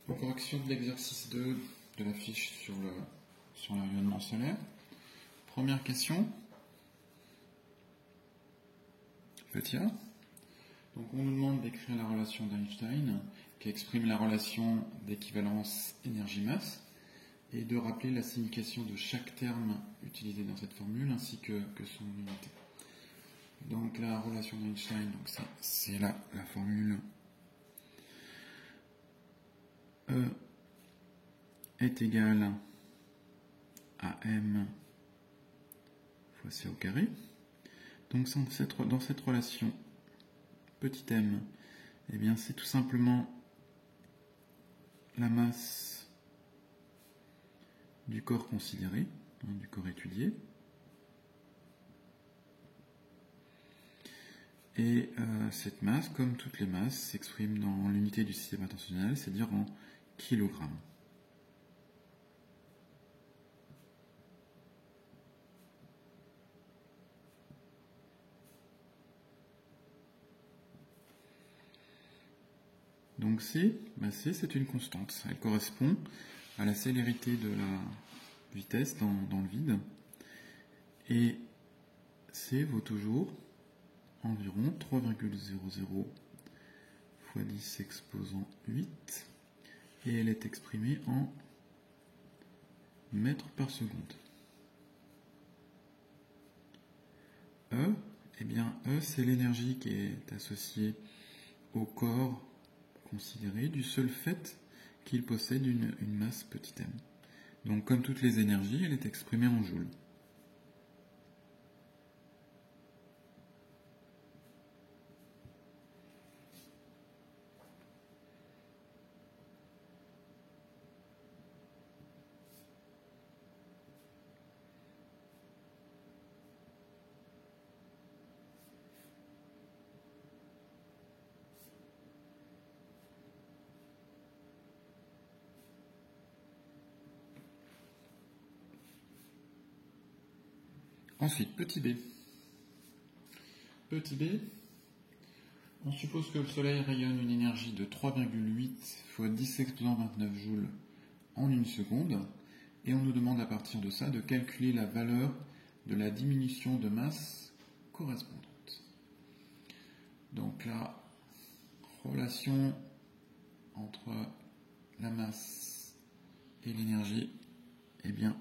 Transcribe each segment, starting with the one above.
Correction de l'exercice 2 de la fiche sur le rayonnement solaire. Première question. Petit a. Donc on nous demande d'écrire la relation d'Einstein qui exprime la relation d'équivalence énergie-masse et de rappeler la signification de chaque terme utilisé dans cette formule ainsi que son unité. Donc la relation d'Einstein, c'est la formule E est égal à m fois c au carré. Donc dans cette relation, petit m, eh bien c'est tout simplement la masse du corps considéré, du corps étudié. Et cette masse, comme toutes les masses, s'exprime dans l'unité du système attentionnel, c'est-à-dire en kilogrammes. Donc C, c'est une constante. Elle correspond à la célérité de la vitesse dans le vide. Et C vaut toujours environ 3,00 fois 10 exposant 8. Et elle est exprimée en mètres par seconde. E, eh bien E, c'est l'énergie qui est associée au corps considéré du seul fait qu'il possède une masse petit m. Donc comme toutes les énergies, elle est exprimée en joules. Ensuite, petit b. Petit b, on suppose que le Soleil rayonne une énergie de 3,8 fois 10 exposant 29 joules en une seconde, et on nous demande à partir de ça de calculer la valeur de la diminution de masse correspondante. Donc la relation entre la masse et l'énergie, eh bien,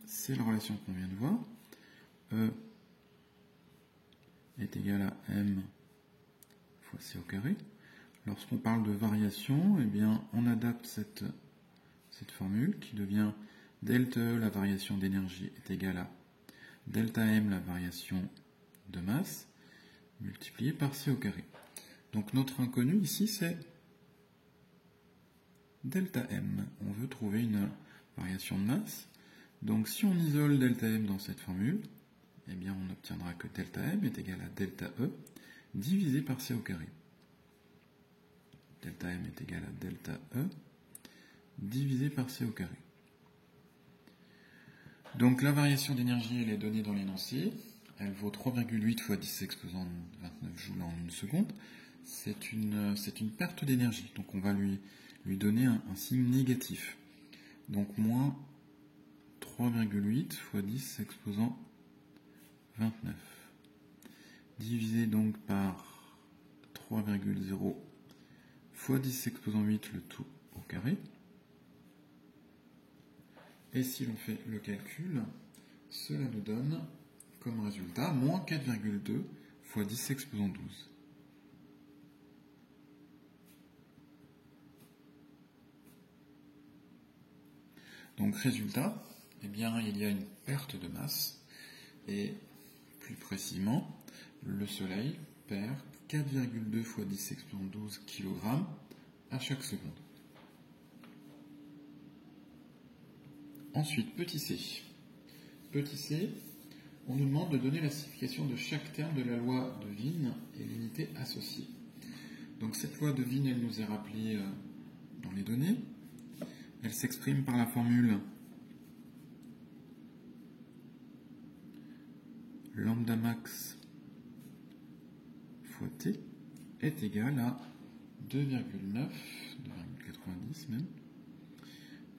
c'est la relation qu'on vient de voir. E est égal à m fois c au carré. Lorsqu'on parle de variation, eh bien, on adapte cette formule qui devient delta E, la variation d'énergie, est égale à delta m, la variation de masse, multiplié par c au carré. Donc notre inconnu ici, c'est delta m. On veut trouver une variation de masse. Donc si on isole delta m dans cette formule, eh bien on obtiendra que delta m est égal à delta E divisé par c au carré. Delta m est égal à delta E divisé par c au carré. Donc la variation d'énergie, elle est donnée dans l'énoncé. Elle vaut 3,8 fois 10 exposant 29 joules en une seconde. C'est une perte d'énergie. Donc on va lui donner un signe négatif. Donc moins 3,8 fois 10 exposant 29. Divisé donc par 3,0 fois 10 exposant 8, le tout au carré. Et si l'on fait le calcul, cela nous donne comme résultat moins 4,2 fois 10 exposant 12. Donc résultat, eh bien, il y a une perte de masse et plus précisément, le Soleil perd 4,2 fois 10 exposant 12 kg à chaque seconde. Ensuite, petit c. Petit c, on nous demande de donner la signification de chaque terme de la loi de Wien et l'unité associée. Donc cette loi de Wien, elle nous est rappelée dans les données. Elle s'exprime par la formule lambda max fois t est égal à 2,9, 2,90 même,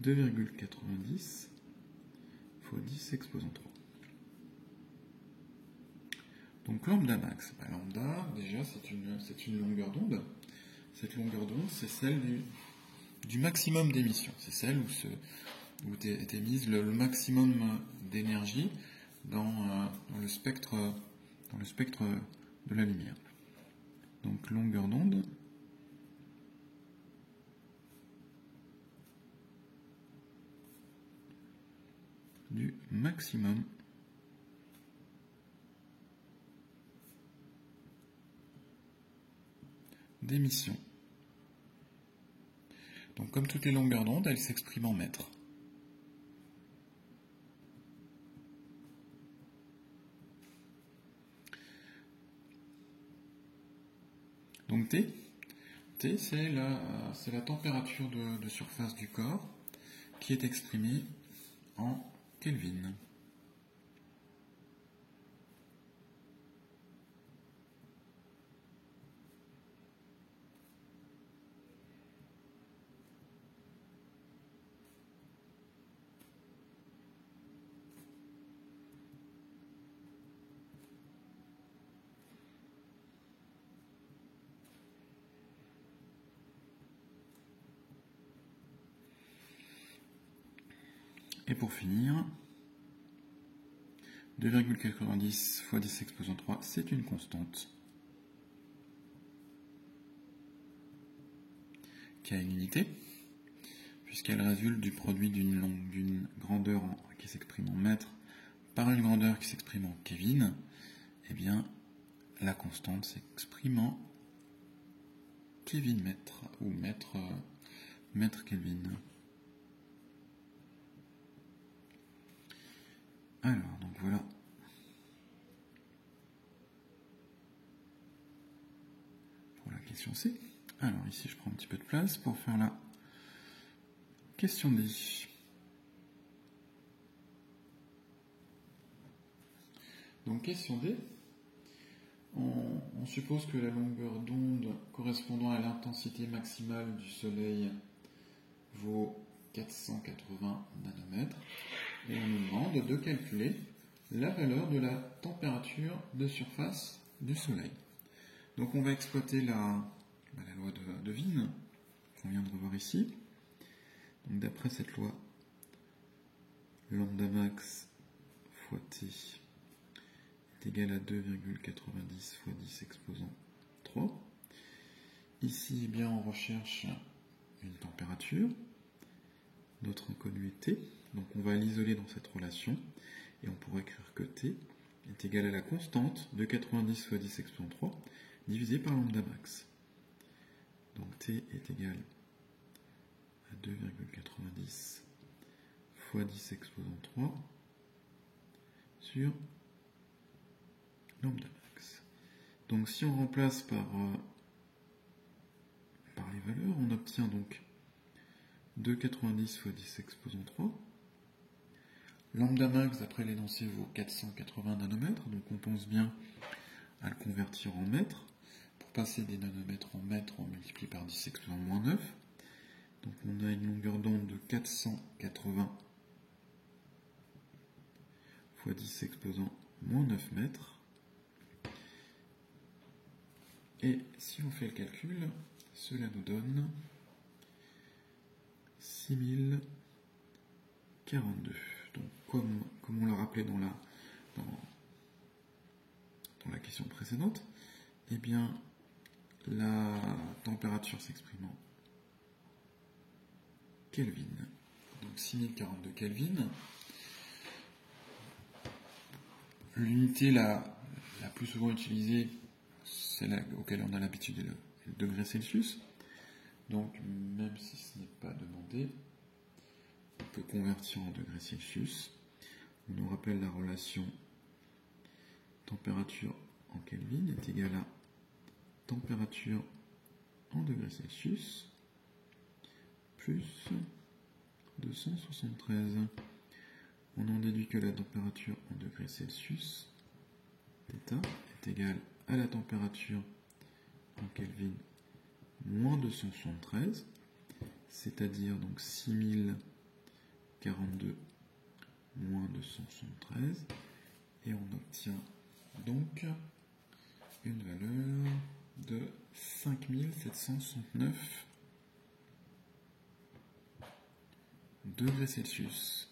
2,90 fois 10 exposant 3. Donc lambda max, lambda, déjà c'est une longueur d'onde. Cette longueur d'onde, c'est celle du maximum d'émission. C'est celle où est émise le maximum d'énergie dans le spectre de la lumière. Donc longueur d'onde du maximum d'émission. Donc comme toutes les longueurs d'onde, elles s'expriment en mètres. Donc T c'est la température de surface du corps qui est exprimée en Kelvin. Et pour finir, 2,90 fois 10 exposant 3, c'est une constante qui a une unité, puisqu'elle résulte du produit d'une grandeur qui s'exprime en mètres par une grandeur qui s'exprime en Kelvin. Eh bien, la constante s'exprime en Kelvin mètre ou mètre Kelvin. Alors, donc voilà. Pour la question C. Alors ici, je prends un petit peu de place pour faire la question D. Donc question D. On suppose que la longueur d'onde correspondant à l'intensité maximale du Soleil vaut 480 nanomètres. Et on nous demande de calculer la valeur de la température de surface du Soleil. Donc on va exploiter la loi de Wien, qu'on vient de revoir ici. Donc d'après cette loi, lambda max fois T est égal à 2,90 fois 10 exposant 3. Ici, eh bien, on recherche une température. Notre inconnu est T. Donc on va l'isoler dans cette relation et on pourrait écrire que T est égal à la constante de 90 fois 10 exposant 3 divisé par lambda max. Donc T est égal à 2,90 fois 10 exposant 3 sur lambda max. Donc si on remplace par les valeurs, on obtient donc 2,90 fois 10 exposant 3. Lambda max, d'après l'énoncé, vaut 480 nanomètres, donc on pense bien à le convertir en mètres. Pour passer des nanomètres en mètres, on multiplie par 10 exposant moins 9. Donc on a une longueur d'onde de 480 fois 10 exposant moins 9 mètres. Et si on fait le calcul, cela nous donne 6042. Donc comme on l'a rappelé dans la question précédente, eh bien la température s'exprime en Kelvin. Donc 6042 Kelvin. L'unité la plus souvent utilisée, celle auquel on a l'habitude, est le degré Celsius. Donc même si ce n'est pas demandé, on peut convertir en degrés Celsius. On nous rappelle la relation température en Kelvin est égale à température en degrés Celsius plus 273. On en déduit que la température en degrés Celsius, θ, est égale à la température en Kelvin moins 273. c'est-à-dire donc 6042 moins 273, et on obtient donc une valeur de 5769 degrés Celsius.